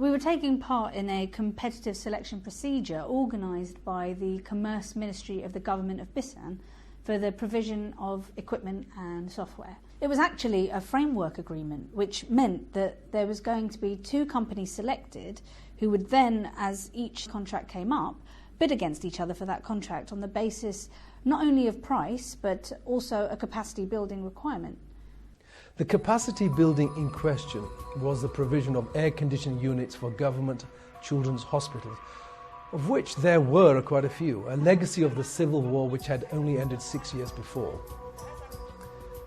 We were taking part in a competitive selection procedure organised by the Commerce Ministry of the Government of Bisan for the provision of equipment and software. It was actually a framework agreement, which meant that there was going to be 2 companies selected who would then, as each contract came up, bid against each other for that contract on the basis not only of price but also a capacity building requirement. The capacity building in question was the provision of air conditioning units for government children's hospitals, of which there were quite a few, a legacy of the Civil War which had only ended 6 years before.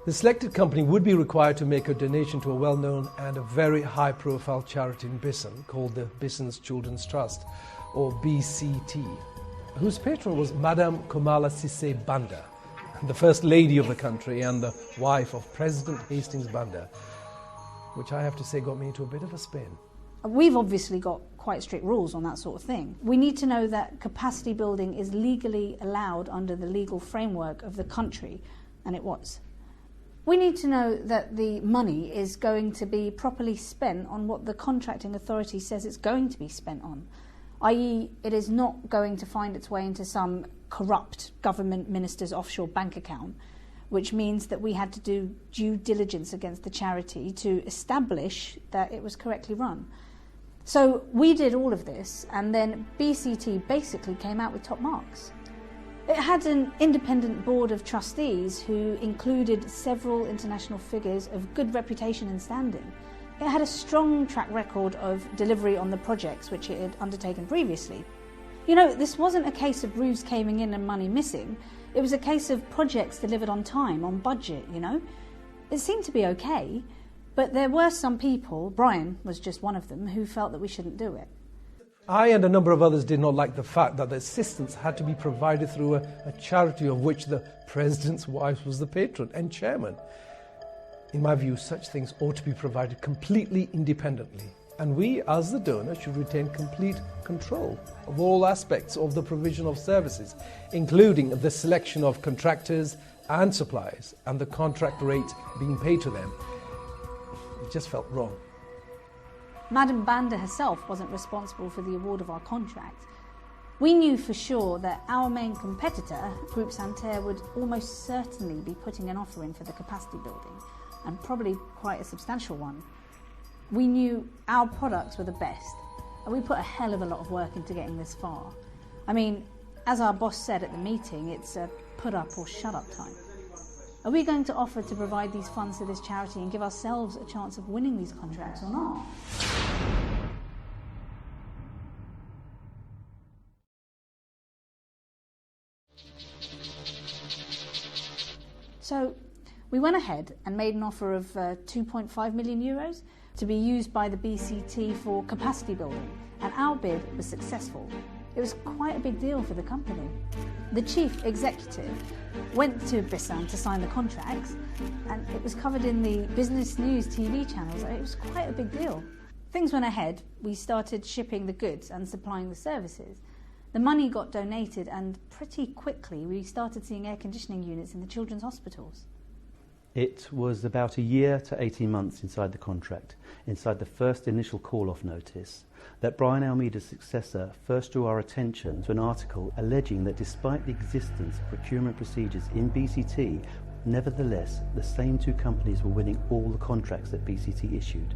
The selected company would be required to make a donation to a well-known and a very high-profile charity in Bisan called the Bisan's Children's Trust, or BCT, whose patron was Madame Komala Sise Banda, the First Lady of the country and the wife of President Hastings Banda, which I have to say got me into a bit of a spin. We've obviously got quite strict rules on that sort of thing. We need to know that capacity building is legally allowed under the legal framework of the country, and it was. We need to know that the money is going to be properly spent on what the contracting authority says it's going to be spent on, i.e. it is not going to find its way into some corrupt government minister's offshore bank account, which means that we had to do due diligence against the charity to establish that it was correctly run. So we did all of this, and then BCT basically came out with top marks. It had an independent board of trustees who included several international figures of good reputation and standing. It had a strong track record of delivery on the projects which it had undertaken previously. You know, this wasn't a case of roofs caving in and money missing. It was a case of projects delivered on time, on budget, you know. It seemed to be okay, but there were some people, Brian was just one of them, who felt that we shouldn't do it. I and a number of others did not like the fact that the assistance had to be provided through a charity of which the President's wife was the patron and chairman. In my view, such things ought to be provided completely independently, and we, as the donor, should retain complete control of all aspects of the provision of services, including the selection of contractors and suppliers and the contract rate being paid to them. It just felt wrong. Madame Banda herself wasn't responsible for the award of our contract. We knew for sure that our main competitor, Groupe Santerre, would almost certainly be putting an offer in for the capacity building, and probably quite a substantial one. We knew our products were the best, and we put a hell of a lot of work into getting this far. I mean, as our boss said at the meeting, it's a put up or shut up time. Are we going to offer to provide these funds to this charity and give ourselves a chance of winning these contracts or not? So we went ahead and made an offer of 2.5 million euros to be used by the BCT for capacity building, and our bid was successful. It was quite a big deal for the company. The chief executive went to Bisan to sign the contracts, and it was covered in the business news TV channels. It was quite a big deal. Things went ahead. We started shipping the goods and supplying the services. The money got donated, and pretty quickly we started seeing air conditioning units in the children's hospitals. It was about a year to 18 months inside the contract, inside the first initial call-off notice, that Brian Almeida's successor first drew our attention to an article alleging that despite the existence of procurement procedures in BCT, nevertheless the same 2 companies were winning all the contracts that BCT issued,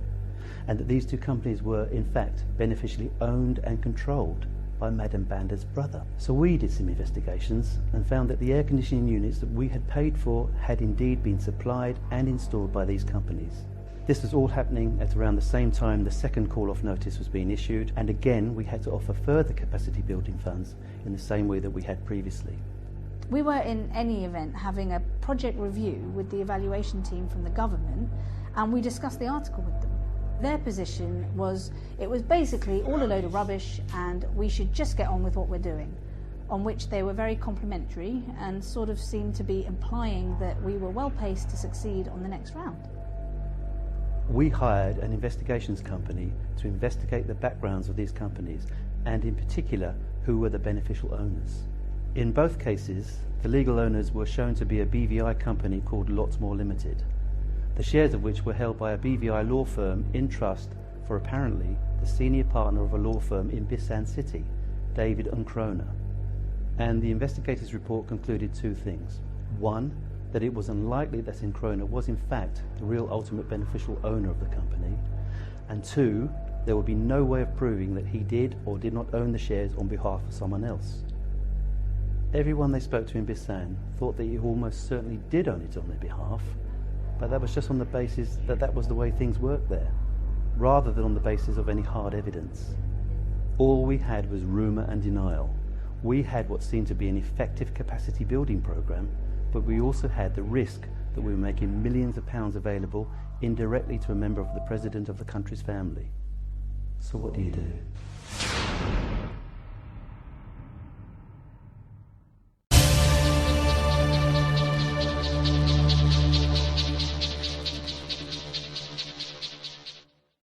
and that these 2 companies were in fact beneficially owned and controlled by Madame Banda's brother. So we did some investigations and found that the air conditioning units that we had paid for had indeed been supplied and installed by these companies. This was all happening at around the same time the second call-off notice was being issued, and again we had to offer further capacity building funds in the same way that we had previously. We were in any event having a project review with the evaluation team from the government, and we discussed the article with them. Their position was it was basically all a load of rubbish and we should just get on with what we're doing, on which they were very complimentary and sort of seemed to be implying that we were well placed to succeed on the next round. We hired an investigations company to investigate the backgrounds of these companies, and in particular who were the beneficial owners. In both cases, the legal owners were shown to be a BVI company called Lots More Limited, the shares of which were held by a BVI law firm in trust for apparently the senior partner of a law firm in Bisan City, David Uncrona. And the investigators' report concluded two things. One, that it was unlikely that Uncrona was in fact the real ultimate beneficial owner of the company. And two, there would be no way of proving that he did or did not own the shares on behalf of someone else. Everyone they spoke to in Bisan thought that he almost certainly did own it on their behalf, but that was just on the basis that that was the way things worked there, rather than on the basis of any hard evidence. All we had was rumour and denial. We had what seemed to be an effective capacity building programme, but we also had the risk that we were making millions of pounds available indirectly to a member of the president of the country's family. So what do you do?